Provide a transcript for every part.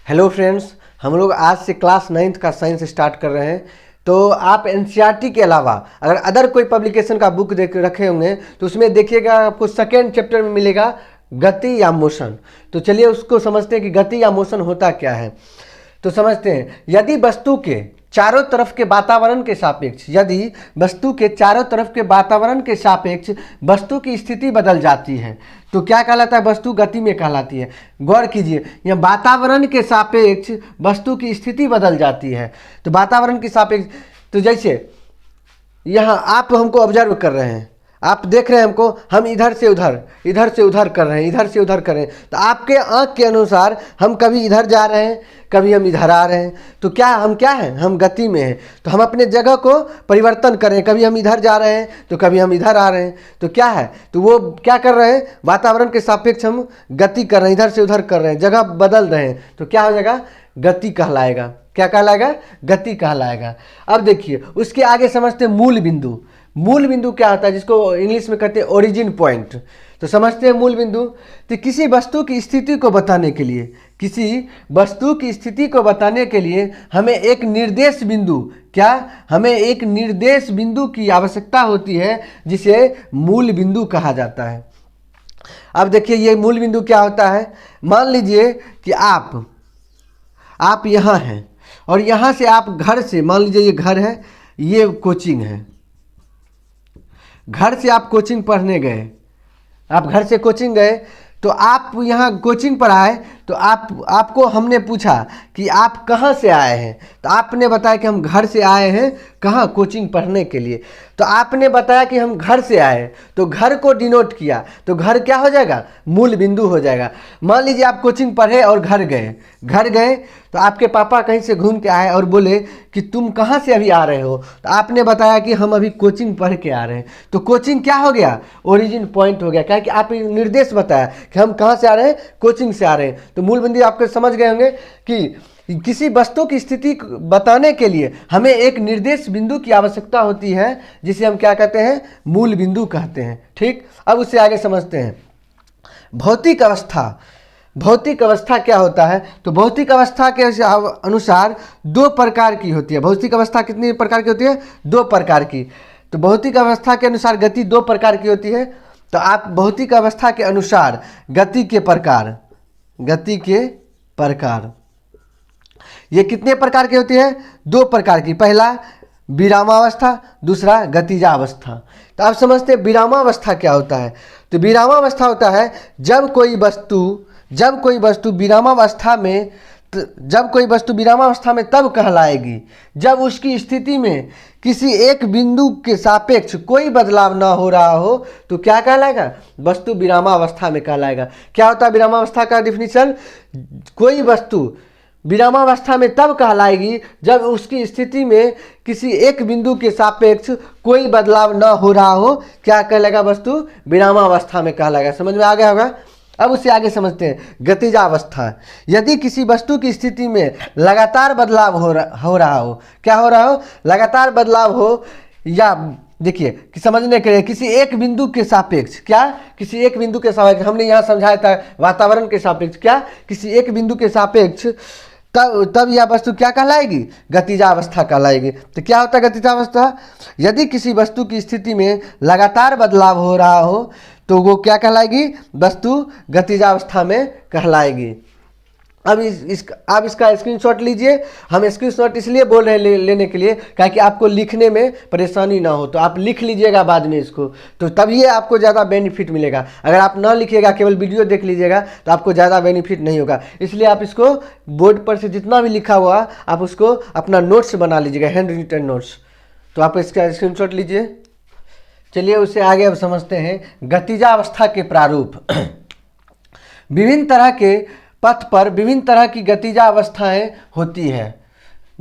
Hello friends, हम लोग आज से क्लास 9th का साइंस स्टार्ट कर रहे हैं। तो आप एनसीईआरटी के अलावा अगर अदर कोई पब्लिकेशन का बुक देख रखे होंगे तो उसमें देखिएगा, आपको सेकेंड चैप्टर में मिलेगा गति या मोशन। तो चलिए उसको समझते हैं कि गति या मोशन होता क्या है। तो समझते हैं, यदि वस्तु के चारों तरफ के वातावरण के सापेक्ष वस्तु की स्थिति बदल जाती है तो क्या कहलाता है? वस्तु गति में कहलाती है। गौर कीजिए, यह वातावरण के सापेक्ष वस्तु की स्थिति बदल जाती है। तो वातावरण के सापेक्ष, तो जैसे यहाँ आप हमको ऑब्जर्व कर रहे हैं, आप देख रहे हैं हमको, हम इधर से उधर कर रहे हैं, तो आपके आंख के अनुसार हम कभी इधर जा रहे हैं, कभी हम इधर आ रहे हैं। तो हम क्या हैं? हम गति में हैं। तो हम अपने जगह को परिवर्तन कर रहे हैं, कभी हम इधर जा रहे हैं तो कभी हम इधर आ रहे हैं। तो क्या है? तो वो क्या कर रहे हैं? वातावरण के सापेक्ष हम गति कर रहे हैं, इधर से उधर कर रहे हैं, जगह बदल रहे हैं। तो क्या हो जाएगा? गति कहलाएगा। क्या कहलाएगा? गति कहलाएगा। अब देखिए, उसके आगे समझते हैं मूल बिंदु। मूल बिंदु क्या होता है, जिसको इंग्लिश में कहते हैं ओरिजिन पॉइंट। तो समझते हैं मूल बिंदु। तो किसी वस्तु की स्थिति को बताने के लिए हमें एक निर्देश बिंदु की आवश्यकता होती है, जिसे मूल बिंदु कहा जाता है। अब देखिए, ये मूल बिंदु क्या होता है। मान लीजिए कि आप यहाँ हैं और यहाँ से आप घर से, मान लीजिए ये घर है, ये कोचिंग है। घर से आप कोचिंग पढ़ने गए, आप घर से कोचिंग गए, तो आप यहाँ कोचिंग पर आए, तो आपको हमने पूछा कि आप कहाँ से आए हैं। तो आपने बताया कि हम घर से आए हैं, कहाँ? कोचिंग पढ़ने के लिए। तो आपने बताया कि हम घर से आए, तो घर को डिनोट किया, तो घर क्या हो जाएगा? मूल बिंदु हो जाएगा। मान लीजिए आप कोचिंग पढ़े और घर गए, तो आपके पापा कहीं से घूम के आए और बोले कि तुम कहाँ से अभी आ रहे हो। तो आपने बताया कि हम अभी कोचिंग पढ़ के आ रहे हैं। तो कोचिंग क्या हो गया? ओरिजिन पॉइंट हो गया। क्या कि आप निर्देश बताया कि हम कहाँ से आ रहे हैं? कोचिंग से आ रहे हैं। तो मूल बिंदु आपको समझ गए होंगे कि किसी वस्तु की स्थिति बताने के लिए हमें एक निर्देश बिंदु की आवश्यकता होती है, जिसे हम क्या कहते हैं? मूल बिंदु कहते हैं। ठीक, अब उससे आगे समझते हैं भौतिक अवस्था क्या होता है। तो भौतिक अवस्था के अनुसार दो प्रकार की होती है। भौतिक अवस्था कितनी प्रकार की होती है? दो प्रकार की। तो भौतिक अवस्था के अनुसार गति दो प्रकार की होती है। तो आप भौतिक अवस्था के अनुसार गति के प्रकार ये कितने प्रकार की होती है? दो प्रकार की। पहला विरामावस्था, दूसरा गतिजावस्था। तो आप समझते हैं विरामावस्था क्या होता है। तो विरामावस्था होता है जब कोई वस्तु विरामावस्था में तब कहलाएगी जब उसकी स्थिति में किसी एक बिंदु के सापेक्ष कोई बदलाव ना हो रहा हो। तो क्या कहलाएगा? वस्तु विरामावस्था में कहलाएगा। क्या होता है विरामावस्था का डिफिनीशन? कोई वस्तु विरामावस्था में तब कहलाएगी जब उसकी स्थिति में किसी एक बिंदु के सापेक्ष कोई बदलाव न हो रहा हो। क्या कहलाएगा? वस्तु विरामावस्था में कहलाएगा। समझ में आ गया होगा। अब उससे आगे समझते हैं गतिजावस्था। यदि किसी वस्तु की स्थिति में लगातार बदलाव हो रहा हो। क्या हो रहा हो? लगातार बदलाव हो, या देखिए कि समझने के लिए किसी एक बिंदु के सापेक्ष, किसी एक बिंदु के सापेक्ष, हमने यहाँ समझाया था वातावरण के सापेक्ष, किसी एक बिंदु के सापेक्ष, तब यह वस्तु क्या कहलाएगी? गतिजावस्था कहलाएगी। तो क्या होता है गतिजावस्था? यदि किसी वस्तु की स्थिति में लगातार बदलाव हो रहा हो तो वो क्या कहलाएगी? वस्तु गतिजावस्था में कहलाएगी। अब इसका स्क्रीनशॉट लीजिए। हम स्क्रीनशॉट इसलिए बोल रहे हैं लेने के लिए ताकि आपको लिखने में परेशानी ना हो। तो आप लिख लीजिएगा बाद में इसको, तो तभी आपको ज़्यादा बेनिफिट मिलेगा। अगर आप ना लिखिएगा, केवल वीडियो देख लीजिएगा, तो आपको ज़्यादा बेनिफिट नहीं होगा। इसलिए आप इसको बोर्ड पर से जितना भी लिखा हुआ आप उसको अपना नोट्स बना लीजिएगा, हैंड रिटन नोट्स। तो आप इसका स्क्रीनशॉट लीजिए। चलिए उससे आगे अब समझते हैं गतिजावस्था के प्रारूप। विभिन्न तरह के पथ पर विभिन्न तरह की गतिजा अवस्थाएं होती है।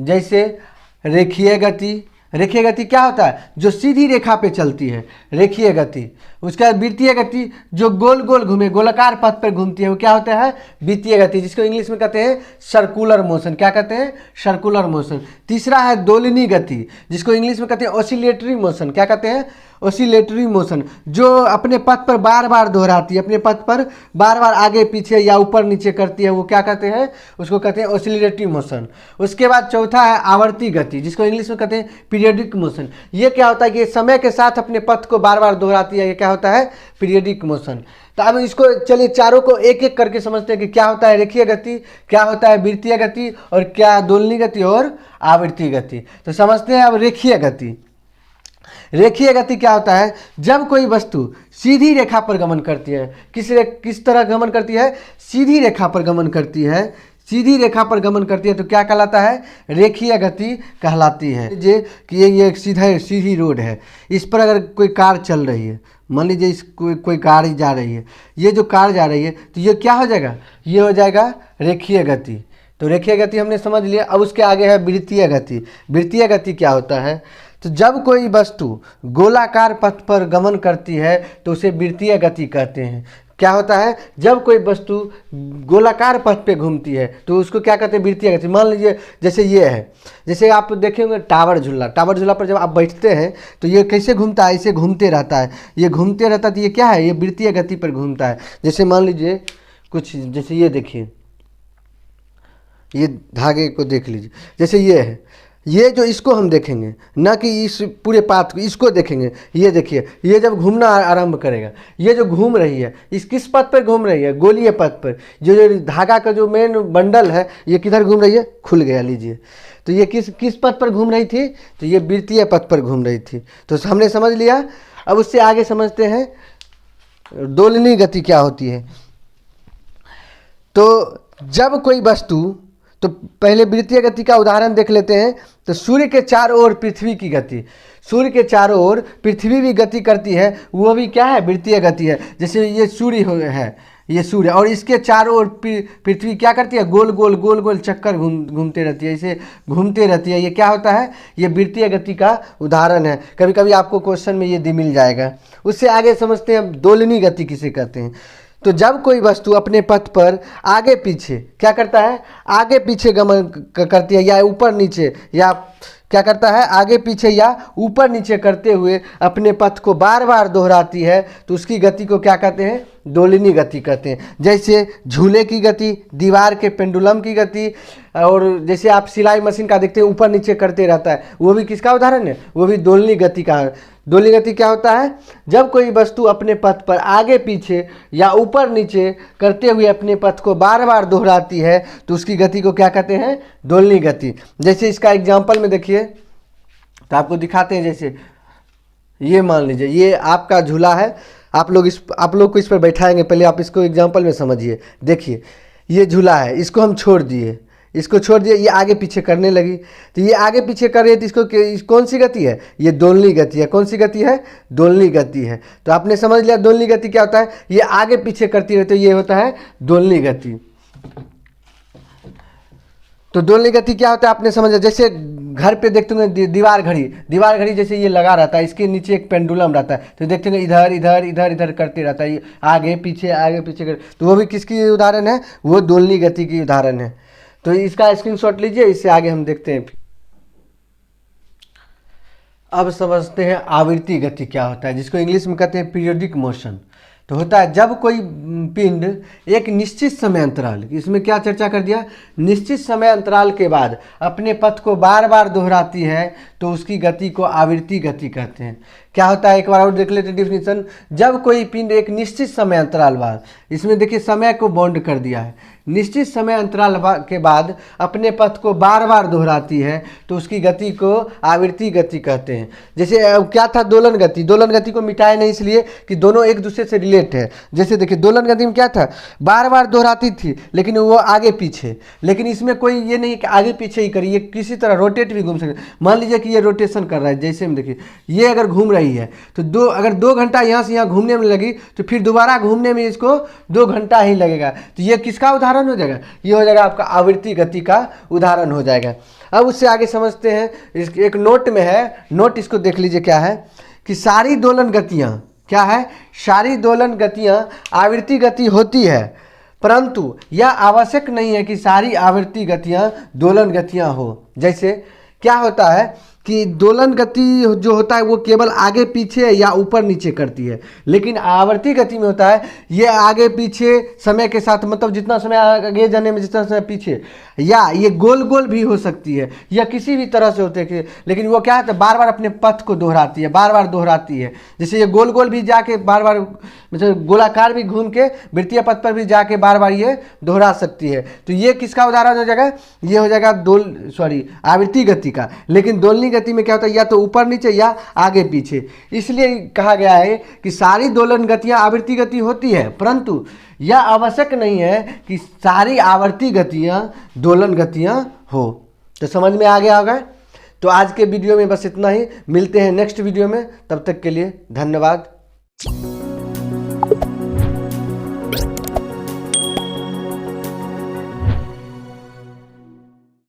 जैसे रेखीय गति क्या होता है? जो सीधी रेखा पे चलती है, रेखीय गति। उसका वृत्तीय गति जो गोल गोल घूमे, गोलाकार पथ पर घूमती है, वो क्या होता है? वृत्तीय गति, जिसको इंग्लिश में कहते हैं सर्कुलर मोशन। क्या कहते हैं? Circular motion. तीसरा है दोलनी गति, जिसको इंग्लिश में कहते हैं ऑसिलेटरी मोशन। क्या कहते हैं? ऑसिलेटरी मोशन, जो अपने पथ पर बार बार दोहराती है, अपने पथ पर बार बार आगे पीछे या ऊपर नीचे करती है, वो क्या कहते हैं, उसको कहते हैं ऑसिलेटरी मोशन। उसके बाद चौथा है आवर्ती गति, जिसको इंग्लिश में कहते हैं पीरियडिक मोशन। ये क्या होता है कि समय के साथ अपने पथ को बार बार दोहराती है, ये क्या होता है, पीरियडिक मोशन। तो अब इसको चलिए चारों को एक एक करके समझते हैं कि क्या होता है रेखीय गति, क्या होता है वृत्तीय गति, और क्या दोलनी गति और आवर्ती गति। तो समझते हैं अब रेखीय गति। रेखीय गति क्या होता है, जब कोई वस्तु सीधी रेखा पर गमन करती है, किस तरह गमन करती है, सीधी रेखा पर गमन करती है, सीधी रेखा पर गमन करती है, तो क्या कहलाता है, रेखीय गति कहलाती है। ये कि ये एक सीधी रोड है, इस पर अगर कोई कार चल रही है, मान लीजिए इस कोई गाड़ी जा रही है, ये जो कार जा रही है, तो ये क्या हो जाएगा, ये हो जाएगा रेखीय गति। तो रेखीय गति हमने समझ लिया। अब उसके आगे है वृत्तीय गति। वृत्तीय गति क्या होता है, तो जब कोई वस्तु गोलाकार पथ पर गमन करती है तो उसे वृत्तीय गति कहते हैं। क्या होता है, जब कोई वस्तु गोलाकार पथ पे घूमती है तो उसको क्या कहते हैं, वृत्तीय गति। मान लीजिए जैसे ये है, जैसे आप देखेंगे टावर झूला, टावर झूला पर जब आप बैठते हैं तो ये कैसे घूमता है, इसे घूमते रहता है, ये घूमते रहता है, तो ये क्या है, ये वृत्तीय गति पर घूमता है। जैसे मान लीजिए कुछ, जैसे ये देखिए, ये धागे को देख लीजिए, जैसे ये है, ये जो इसको हम देखेंगे, ना कि इस पूरे पाथ को, इसको देखेंगे। ये देखिए, ये जब घूमना आरंभ करेगा, ये जो घूम रही है, इस किस पथ पर घूम रही है, गोलीय पथ पर। जो धागा का जो मेन बंडल है, ये किधर घूम रही है, खुल गया, लीजिए। तो ये किस पथ पर घूम रही थी, तो ये वृत्तीय पथ पर घूम रही थी। तो हमने समझ लिया। अब उससे आगे समझते हैं दोलनी गति क्या होती है। तो जब कोई वस्तु, तो पहले वृत्तीय गति का उदाहरण देख लेते हैं। तो सूर्य के चारों ओर पृथ्वी की गति, सूर्य के चारों ओर पृथ्वी भी गति करती है, वो भी क्या है, वृत्तीय गति है। जैसे ये सूर्य है, ये सूर्य, और इसके चारों ओर पृथ्वी क्या करती है, गोल गोल गोल गोल चक्कर घूमते रहती है, इसे घूमते रहती है। ये क्या होता है, ये वृत्तीय गति का उदाहरण है। कभी कभी आपको क्वेश्चन में ये मिल जाएगा। उससे आगे समझते हैं दोलनी गति किसे कहते हैं। तो जब कोई वस्तु अपने पथ पर आगे पीछे क्या करता है, आगे पीछे गमन करती है, या ऊपर नीचे, या क्या करता है, आगे पीछे या ऊपर नीचे करते हुए अपने पथ को बार बार दोहराती है, तो उसकी गति को क्या कहते हैं, दोलनी गति कहते हैं। जैसे झूले की गति, दीवार के पेंडुलम की गति, और जैसे आप सिलाई मशीन का देखते हैं ऊपर नीचे करते रहता है, वो भी किसका उदाहरण है, वो भी दोलनी गति का। दोलनी गति क्या होता है, जब कोई वस्तु अपने पथ पर आगे पीछे या ऊपर नीचे करते हुए अपने पथ को बार बार दोहराती है, तो उसकी गति को क्या कहते हैं, दोलनी गति। जैसे इसका एग्जांपल में देखिए, तो आपको दिखाते हैं। जैसे ये मान लीजिए, ये आपका झूला है, आप लोग को इस पर बैठाएंगे। पहले आप इसको एग्जांपल में समझिए। देखिए ये झूला है, इसको हम छोड़ दिए, ये आगे पीछे करने लगी, तो ये आगे पीछे कर रही है, तो इसको कौन सी गति है, ये दोलनी गति है। कौन सी गति है, दोलनी गति है। तो आपने समझ लिया दोलनी गति क्या होता है, ये आगे पीछे करती रहती है, ये होता है दोलनी गति। तो दोलनी गति क्या होता है आपने समझ लिया। जैसे घर पे देखते होंगे दीवार घड़ी जैसे ये लगा रहता है, इसके नीचे एक पेंडुलम रहता है, तो देखते होंगे इधर इधर इधर इधर करते रहता है, ये आगे पीछे कर, तो वो भी किसकी उदाहरण है, वो दोलनी गति की उदाहरण है। तो इसका स्क्रीनशॉट लीजिए, इससे आगे हम देखते हैं। अब समझते हैं आवर्ती गति क्या होता है, जिसको इंग्लिश में कहते हैं पीरियोडिक मोशन। तो होता है जब कोई पिंड एक निश्चित समय अंतराल, इसमें क्या चर्चा कर दिया, निश्चित समय अंतराल के बाद अपने पथ को बार बार दोहराती है, तो उसकी गति को आवर्ती गति कहते हैं। क्या होता है, एक बार और देख लेते हैं डिफिनीशन। जब कोई पिंड एक निश्चित समय अंतराल बाद, इसमें देखिए समय को बॉन्ड कर दिया है, निश्चित समय अंतराल के बाद अपने पथ को बार बार दोहराती है, तो उसकी गति को आवर्ती गति कहते हैं। जैसे क्या था, दोलन गति। दोलन गति को मिटाए नहीं, इसलिए कि दोनों एक दूसरे से रिलेट है। जैसे देखिए दोलन गति में क्या था, बार बार दोहराती थी, लेकिन वो आगे पीछे, लेकिन इसमें कोई ये नहीं कि आगे पीछे ही करिए, किसी तरह रोटेट भी घूम सकते। मान लीजिए कि ये रोटेशन कर रहा है, जैसे में देखिए ये अगर घूम रही है, तो अगर 2 घंटा यहाँ से यहाँ घूमने में लगी, तो फिर दोबारा घूमने में इसको 2 घंटा ही लगेगा। तो ये किसका उदाहरण हो जाएगा, ये हो जाएगा आपका आवर्ती गति का उदाहरण हो जाएगा। अब उससे आगे समझते हैं, एक नोट में है, नोट इसको देख लीजिए क्या है, कि सारी दोलन गतियाँ क्या है, सारी दोलन गतियाँ आवर्ती गति होती है, परंतु यह आवश्यक नहीं है कि सारी आवर्ती गतियाँ दोलन गतियाँ हो। जैसे क्या होता है कि दोलन गति जो होता है वो केवल आगे पीछे या ऊपर नीचे करती है, लेकिन आवर्ती गति में होता है ये आगे पीछे समय के साथ, मतलब जितना समय आगे जाने में जितना समय पीछे, या ये गोल गोल भी हो सकती है या किसी भी तरह से होते हैं, लेकिन वो क्या है तो बार बार अपने पथ को दोहराती है, बार बार दोहराती है। जैसे ये गोल गोल भी जाके बार बार, मतलब गोलाकार भी घूम के वृत्तीय पथ पर भी जाके बार बार ये दोहरा सकती है। तो ये किसका उदाहरण हो जाएगा, ये हो जाएगा आवर्ती गति का। लेकिन दोलनी गति में क्या होता है, या तो ऊपर नीचे या आगे पीछे। इसलिए कहा गया है कि सारी दोलन गतियां आवर्ती गति होती है, परंतु यह आवश्यक नहीं है कि सारी आवर्ती गतियां दोलन गतियां हो। तो समझ में आ गया होगा। तो आज के वीडियो में बस इतना ही, मिलते हैं नेक्स्ट वीडियो में, तब तक के लिए धन्यवाद।